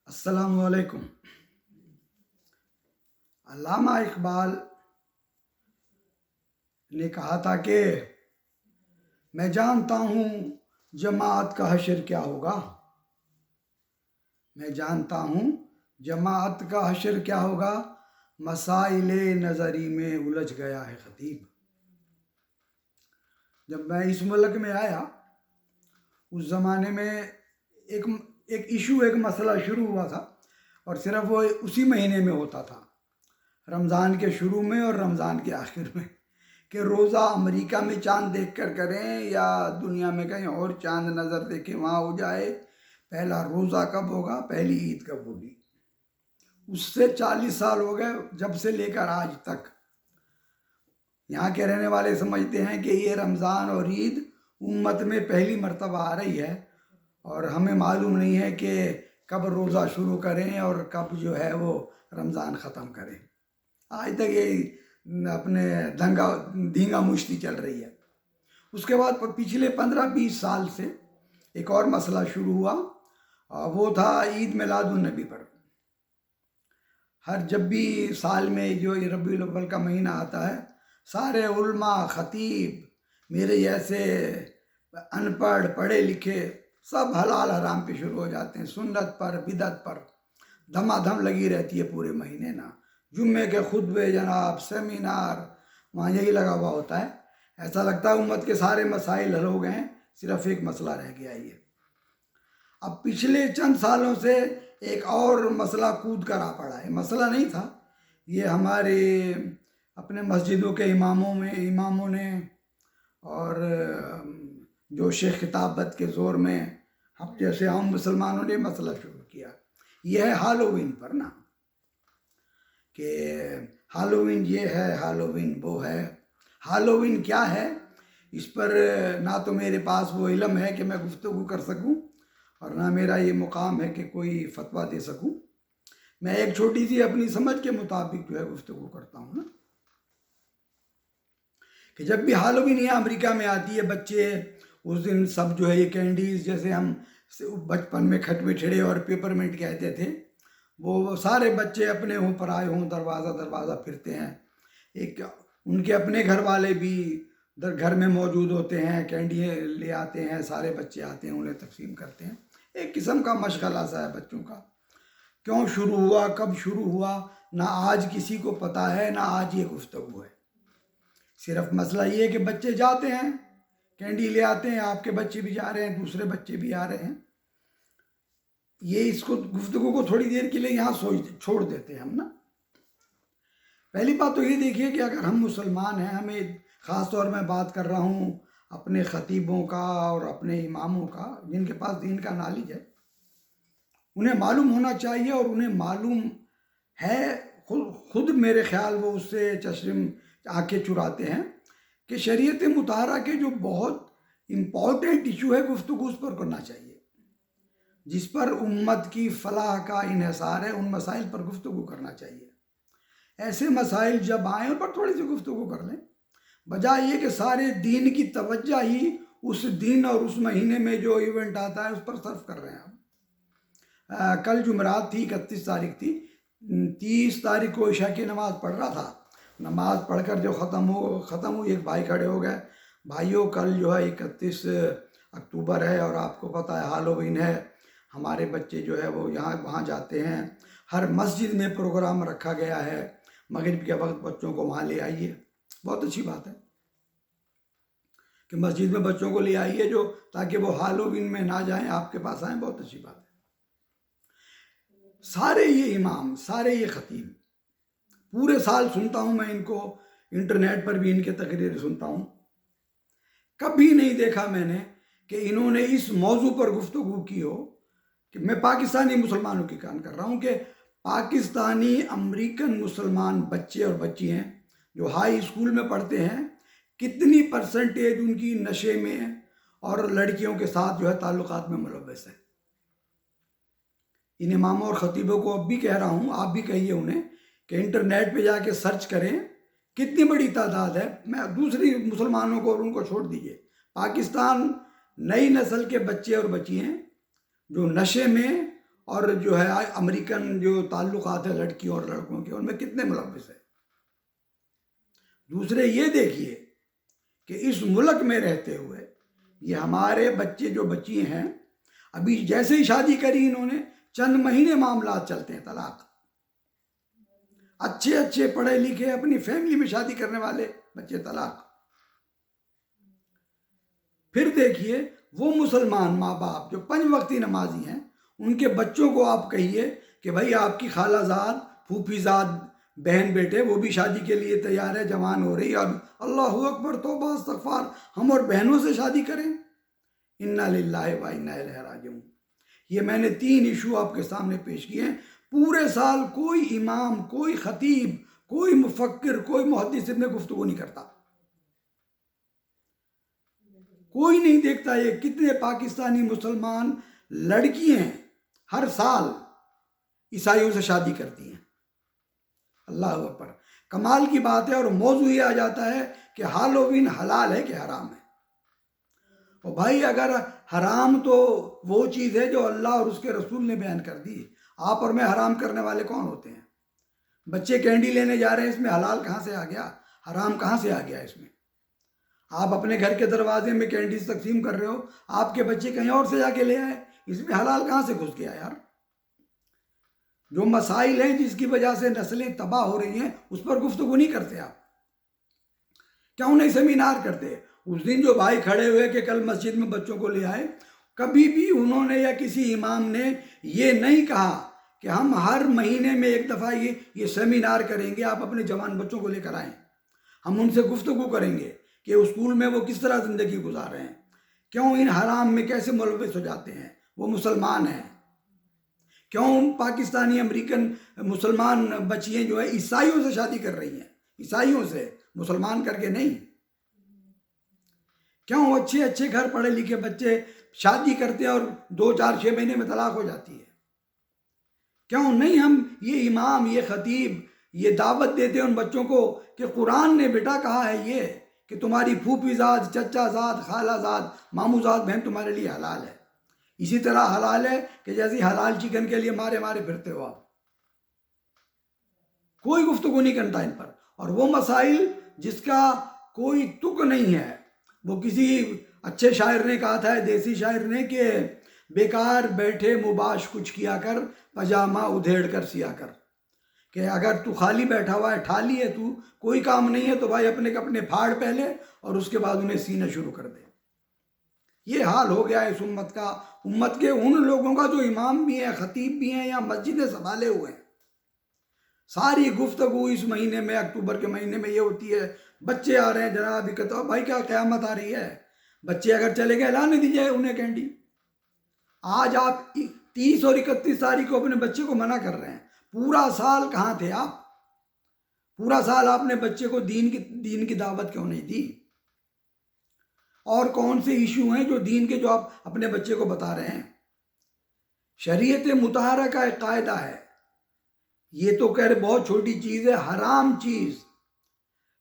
السلام علیکم۔ علامہ اقبال نے کہا تھا کہ میں جانتا ہوں جماعت کا حشر کیا ہوگا، میں جانتا ہوں جماعت کا حشر کیا ہوگا، مسائل نظری میں الجھ گیا ہے خطیب۔ جب میں اس ملک میں آیا اس زمانے میں ایک مسئلہ شروع ہوا تھا، اور صرف وہ اسی مہینے میں ہوتا تھا، رمضان کے شروع میں اور رمضان کے آخر میں، کہ روزہ امریکہ میں چاند دیکھ کر کریں یا دنیا میں کہیں اور چاند نظر دیکھیں وہاں ہو جائے، پہلا روزہ کب ہوگا، پہلی عید کب ہوگی۔ اس سے 40 سال ہو گئے جب سے لے کر آج تک۔ یہاں کے رہنے والے سمجھتے ہیں کہ یہ رمضان اور عید امت میں پہلی مرتبہ آ رہی ہے، اور ہمیں معلوم نہیں ہے کہ کب روزہ شروع کریں اور کب جو ہے وہ رمضان ختم کریں۔ آج تک یہ اپنے دھینگا مشتی چل رہی ہے۔ اس کے بعد پچھلے 15-20 سال سے ایک اور مسئلہ شروع ہوا، وہ تھا عید میلاد النبی پر۔ جب بھی سال میں جو ربیع الاول کا مہینہ آتا ہے، سارے علماء، خطیب، میرے جیسے ان پڑھ پڑھے لکھے سب حلال حرام پہ شروع ہو جاتے ہیں، سنت پر، بدعت پر دھما دھم لگی رہتی ہے پورے مہینے نا۔ جمعے کے خطبے جناب، سیمینار، وہاں یہی لگا ہوا ہوتا ہے۔ ایسا لگتا ہے امت کے سارے مسائل حل ہو گئے ہیں، صرف ایک مسئلہ رہ گیا ہے۔ اب پچھلے چند سالوں سے ایک اور مسئلہ کود کر آ پڑا ہے۔ مسئلہ نہیں تھا، یہ ہمارے اپنے مسجدوں کے اماموں نے اور جو شیخ خطابت کے زور میں ہم جیسے عام مسلمانوں نے مسئلہ شروع کیا، یہ ہے ہالووین پر نا، کہ ہالووین یہ ہے، ہالووین وہ ہے۔ ہالووین کیا ہے، اس پر نہ تو میرے پاس وہ علم ہے کہ میں گفتگو کر سکوں، اور نہ میرا یہ مقام ہے کہ کوئی فتویٰ دے سکوں۔ میں ایک چھوٹی سی اپنی سمجھ کے مطابق جو ہے گفتگو کرتا ہوں نا، کہ جب بھی ہالووین یہاں امریکہ میں آتی ہے، بچے اس دن سب جو ہے یہ کینڈیز، جیسے ہم بچپن میں کھٹ مٹھڑے اور پیپر منٹ کہتے تھے، وہ سارے بچے اپنے ہوں پرائے ہوں دروازہ دروازہ پھرتے ہیں۔ ان کے اپنے گھر والے بھی گھر میں موجود ہوتے ہیں، کینڈی لے آتے ہیں، سارے بچے آتے ہیں، انہیں تقسیم کرتے ہیں۔ ایک قسم کا مشغلہ سا ہے بچوں کا۔ کیوں شروع ہوا، کب شروع ہوا، نہ آج کسی کو پتہ ہے، نہ آج یہ گفتگو ہے۔ صرف مسئلہ یہ ہے کہ بچے جاتے ہیں، کینڈی لے آتے ہیں، آپ کے بچے بھی جا رہے ہیں، دوسرے بچے بھی آ رہے ہیں۔ یہ اس کو گفتگو کو تھوڑی دیر کے لیے یہاں چھوڑ دیتے ہیں ہم نا۔ پہلی بات تو یہ دیکھیے کہ اگر ہم مسلمان ہیں، ہمیں خاص طور میں بات کر رہا ہوں اپنے خطیبوں کا اور اپنے اماموں کا، جن کے پاس دین کا نالج ہے، انہیں معلوم ہونا چاہیے، اور انہیں معلوم ہے، خود میرے خیال وہ اس سے چشم آنکھیں چراتے ہیں، کہ شریعت مطہرہ کے جو بہت امپورٹنٹ ایشو ہے، گفتگو اس پر کرنا چاہیے، جس پر امت کی فلاح کا انحصار ہے، ان مسائل پر گفتگو کرنا چاہیے۔ ایسے مسائل جب آئیں ان پر تھوڑی سی گفتگو کر لیں، بجائے یہ کہ سارے دین کی توجہ ہی اس دن اور اس مہینے میں جو ایونٹ آتا ہے اس پر صرف کر رہے ہیں ہم۔ کل جمعرات تھی، 31 تاریخ تھی، 30 تاریخ کو عشاء کی نماز پڑھ رہا تھا، نماز پڑھ کر جو ختم ہوئی، ایک بھائی کھڑے ہو گئے، بھائیوں کل جو ہے 31 اکتوبر ہے، اور آپ کو پتہ ہے ہالووین ہے، ہمارے بچے جو ہے وہ یہاں وہاں جاتے ہیں، ہر مسجد میں پروگرام رکھا گیا ہے، مغرب کے وقت بچوں کو وہاں لے آئیے۔ بہت اچھی بات ہے کہ مسجد میں بچوں کو لے آئیے، جو تاکہ وہ ہالووین میں نہ جائیں، آپ کے پاس آئیں، بہت اچھی بات ہے۔ سارے یہ امام، سارے یہ خطیب، پورے سال سنتا ہوں میں ان کو، انٹرنیٹ پر بھی ان کے تقریر سنتا ہوں، کبھی نہیں دیکھا میں نے کہ انہوں نے اس موضوع پر گفتگو کی ہو، کہ میں پاکستانی مسلمانوں کی کان کر رہا ہوں، کہ پاکستانی امریکن مسلمان بچے اور بچی ہیں جو ہائی اسکول میں پڑھتے ہیں، کتنی پرسنٹیج ان کی نشے میں اور لڑکیوں کے ساتھ جو ہے تعلقات میں ملوث ہے۔ ان اماموں اور خطیبوں کو اب بھی کہہ رہا ہوں، آپ بھی کہیے انہیں کہ انٹرنیٹ پہ جا کے سرچ کریں، کتنی بڑی تعداد ہے۔ میں دوسری مسلمانوں کو اور ان کو چھوڑ دیجئے، پاکستان نئی نسل کے بچے اور بچی ہیں جو نشے میں اور جو ہے امریکن جو تعلقات ہیں لڑکی اور لڑکوں کے، ان میں کتنے ملوث ہیں۔ دوسرے یہ دیکھیے کہ اس ملک میں رہتے ہوئے یہ ہمارے بچے جو بچی ہیں، ابھی جیسے ہی شادی کری انہوں نے، چند مہینے معاملات چلتے ہیں طلاق۔ اچھے اچھے پڑھے لکھے اپنی فیملی میں شادی کرنے والے بچے طلاق۔ پھر دیکھیے وہ مسلمان ماں باپ جو 5 وقتی نمازی ہیں، ان کے بچوں کو آپ کہیے کہ بھائی آپ کی خالہ زاد، پھوپھی زاد، بہن بیٹے وہ بھی شادی کے لیے تیار ہے، جوان ہو رہی ہے، اب اللہ اکبر توبہ استغفار، ہم اور بہنوں سے شادی کریں۔ انا للہ و انا الیہ راجعون۔ یہ میں نے 3 ایشو آپ کے سامنے پیش کیے ہیں۔ پورے سال کوئی امام، کوئی خطیب، کوئی مفکر، کوئی محدث میں گفتگو نہیں کرتا، کوئی نہیں دیکھتا یہ کتنے پاکستانی مسلمان لڑکیاں ہر سال عیسائیوں سے شادی کرتی ہیں۔ اللہ اکبر، کمال کی بات ہے۔ اور موضوع یہ آ جاتا ہے کہ ہالووین حلال ہے کہ حرام ہے۔ اور بھائی اگر حرام تو وہ چیز ہے جو اللہ اور اس کے رسول نے بیان کر دی، آپ اور میں حرام کرنے والے کون ہوتے ہیں؟ بچے کینڈی لینے جا رہے ہیں، اس میں حلال کہاں سے آ گیا؟ حرام کہاں سے آ گیا اس میں؟ آپ اپنے گھر کے دروازے میں کینڈیز تقسیم کر رہے ہو، آپ کے بچے کہیں اور سے جا کے لے آئے، اس میں حلال کہاں سے گھس گیا یار؟ جو مسائل ہیں جس کی وجہ سے نسلیں تباہ ہو رہی ہیں، اس پر گفتگو نہیں کرتے آپ؟ کیوں نہیں سیمینار کرتے؟ اس دن جو بھائی کھڑے ہوئے کہ کل مسجد میں بچوں کو لے آئے، کبھی بھی انہوں نے یا کسی امام نے یہ نہیں کہا کہ ہم ہر مہینے میں ایک دفعہ یہ سیمینار کریں گے، آپ اپنے جوان بچوں کو لے کر آئیں، ہم ان سے گفتگو کریں گے کہ اسکول میں وہ کس طرح زندگی گزار رہے ہیں، کیوں ان حرام میں کیسے ملوث ہو جاتے ہیں، وہ مسلمان ہیں، کیوں پاکستانی امریکن مسلمان بچیاں جو ہے عیسائیوں سے شادی کر رہی ہیں، عیسائیوں سے، مسلمان کر کے نہیں، کیوں اچھے اچھے گھر پڑھے لکھے بچے شادی کرتے ہیں اور 2 4 6 مہینے میں طلاق ہو جاتی ہے؟ کیوں نہیں ہم یہ امام، یہ خطیب یہ دعوت دیتے ہیں ان بچوں کو کہ قرآن نے بیٹا کہا ہے یہ کہ تمہاری پھوپھی زاد، چچا زاد، خالہ زاد، ماموں زاد بہن تمہارے لیے حلال ہے، اسی طرح حلال ہے کہ جیسے حلال چکن کے لیے مارے مارے پھرتے ہو آپ۔ کوئی گفتگو نہیں کرتا ان پر، اور وہ مسائل جس کا کوئی تک نہیں ہے۔ وہ کسی اچھے شاعر نے کہا تھا، دیسی شاعر نے، کہ بیکار بیٹھے مباش کچھ کیا کر، پجامہ ادھیڑ کر سیا کر، کہ اگر تو خالی بیٹھا ہوا ہے، ٹھالی ہے، تو کوئی کام نہیں ہے، تو بھائی اپنے کپڑے پھاڑ پہلے اور اس کے بعد انہیں سینا شروع کر دے۔ یہ حال ہو گیا ہے اس امت کا، امت کے ان لوگوں کا جو امام بھی ہیں، خطیب بھی ہیں، یا مسجدیں سنبھالے ہوئے ہیں۔ ساری گفتگو اس مہینے میں، اکتوبر کے مہینے میں یہ ہوتی ہے، بچے آ رہے ہیں جناب، کہتا بھائی کیا قیامت آ رہی ہے؟ بچے اگر چلے گئے لانے دیجیے انہیں کینڈی۔ آج آپ 30 اور 31 تاریخ کو اپنے بچے کو منع کر رہے ہیں، پورا سال کہاں تھے آپ؟ پورا سال آپ نے بچے کو دین کی دعوت کیوں نہیں دی؟ اور کون سے ایشو ہیں جو دین کے جو آپ اپنے بچے کو بتا رہے ہیں؟ شریعت مطہرہ کا ایک قاعدہ ہے، یہ تو کہہ رہے بہت چھوٹی چیز ہے، حرام چیز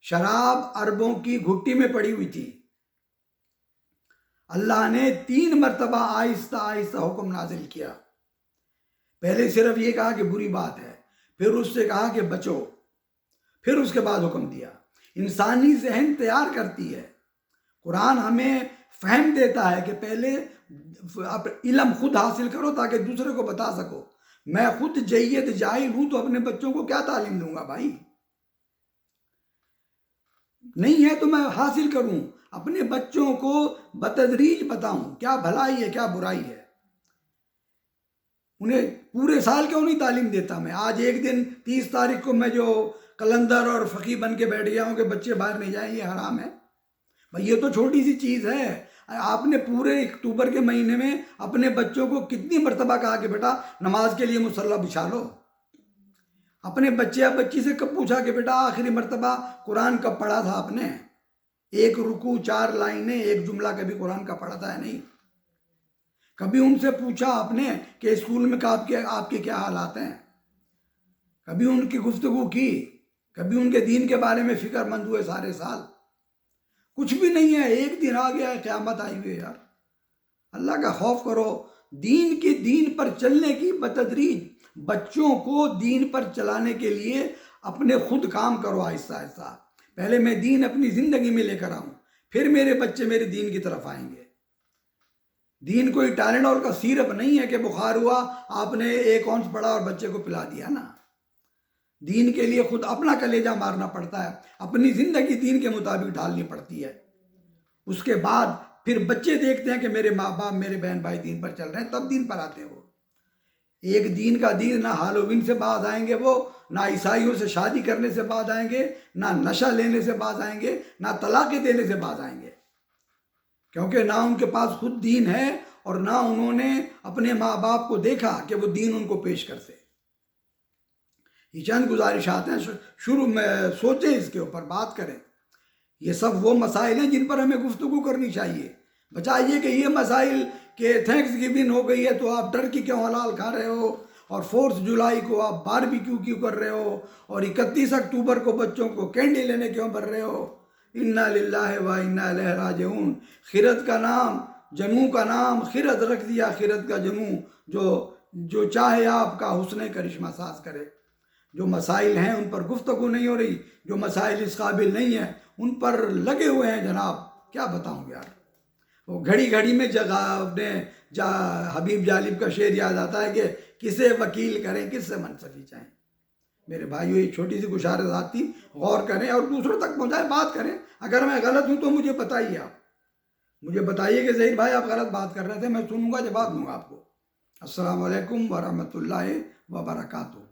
شراب عربوں کی گھٹی میں پڑی ہوئی تھی، اللہ نے 3 مرتبہ آہستہ آہستہ حکم نازل کیا۔ پہلے صرف یہ کہا کہ بری بات ہے، پھر اس سے کہا کہ بچو، پھر اس کے بعد حکم دیا۔ انسانی ذہن تیار کرتی ہے، قرآن ہمیں فہم دیتا ہے کہ پہلے علم خود حاصل کرو تاکہ دوسرے کو بتا سکو۔ میں خود جید جاہل ہوں تو اپنے بچوں کو کیا تعلیم دوں گا بھائی؟ نہیں ہے تو میں حاصل کروں، اپنے بچوں کو بتدریج بتاؤں کیا بھلائی ہے کیا برائی ہے۔ انہیں پورے سال کیوں نہیں تعلیم دیتا میں؟ آج ایک دن 30 تاریخ کو میں جو قلندر اور فقی بن کے بیٹھ گیا ہوں کہ بچے باہر نہیں جائیں، یہ حرام ہے بھائی؟ یہ تو چھوٹی سی چیز ہے، آپ نے پورے اکتوبر کے مہینے میں اپنے بچوں کو کتنی مرتبہ کہا کہ بیٹا نماز کے لیے مصلی بچھا لو؟ اپنے بچے یا بچی سے کب پوچھا کہ بیٹا آخری مرتبہ قرآن کب پڑھا تھا آپ نے؟ 1 رکوع 4 لائنیں، 1 جملہ کبھی قرآن کا پڑھا تھا ہے نہیں؟ کبھی ان سے پوچھا آپ نے کہ اسکول میں آپ کے کیا حالات ہیں؟ کبھی ان کی گفتگو کی؟ کبھی ان کے دین کے بارے میں فکر مند ہوئے سارے سال؟ کچھ بھی نہیں ہے، ایک دن آ گیا ہے، قیامت آئی ہوئی ہے یار۔ اللہ کا خوف کرو، دین کے دین پر چلنے کی بتدریج بچوں کو دین پر چلانے کے لیے اپنے خود کام کرو آہستہ آہستہ. پہلے میں دین اپنی زندگی میں لے کر آؤں، پھر میرے بچے میرے دین کی طرف آئیں گے. دین کوئی ٹائلینول کا سیرپ نہیں ہے کہ بخار ہوا آپ نے 1 اونس پڑا اور بچے کو پلا دیا نا. دین کے لیے خود اپنا کلیجہ مارنا پڑتا ہے، اپنی زندگی دین کے مطابق ڈھالنی پڑتی ہے. اس کے بعد پھر بچے دیکھتے ہیں کہ میرے ماں باپ میرے بہن بھائی دین پر چل رہے ہیں، تب دین پر آتے ہیں وہ. ایک دین کا دین نہ ہالووین سے باز آئیں گے وہ، نہ عیسائیوں سے شادی کرنے سے باز آئیں گے، نہ نشہ لینے سے باز آئیں گے، نہ طلاقیں دینے سے باز آئیں گے. کیونکہ نہ ان کے پاس خود دین ہے اور نہ انہوں نے اپنے ماں باپ کو دیکھا کہ وہ دین ان کو پیش کرتے. یہ چند گزارشات ہیں، شروع میں سوچیں، اس کے اوپر بات کریں. یہ سب وہ مسائل ہیں جن پر ہمیں گفتگو کرنی چاہیے. بچائیے کہ یہ مسائل کہ تھینکس گیونگ ہو گئی ہے تو آپ ٹرکی کیوں حلال کھا رہے ہو، اور 4 جولائی کو آپ باربیکیو کیوں کر رہے ہو، اور 31 اکتوبر کو بچوں کو کینڈی لینے کیوں بھر رہے ہو. انا للہ و انا الیہ راجعون. خرد کا نام، جنوں کا نام خرد رکھ دیا، خرد کا جنوں جو چاہے آپ کا حسن کرشمہ ساز کرے. جو مسائل ہیں ان پر گفتگو نہیں ہو رہی، جو مسائل اس قابل نہیں ہیں ان پر لگے ہوئے ہیں جناب. کیا بتاؤں یار، وہ گھڑی گھڑی میں جگہ اپنے حبیب جالب کا شعر یاد آتا ہے کہ کسے وکیل کریں، کس سے منصفی چاہیں. میرے بھائیو، یہ چھوٹی سی گزارش تھی، غور کریں اور دوسروں تک پہنچائیں، بات کریں. اگر میں غلط ہوں تو مجھے بتائیے، آپ مجھے بتائیے کہ ظہیر بھائی آپ غلط بات کر رہے تھے، میں سنوں گا، جواب دوں گا آپ کو. السلام علیکم ورحمۃ اللہ وبرکاتہ.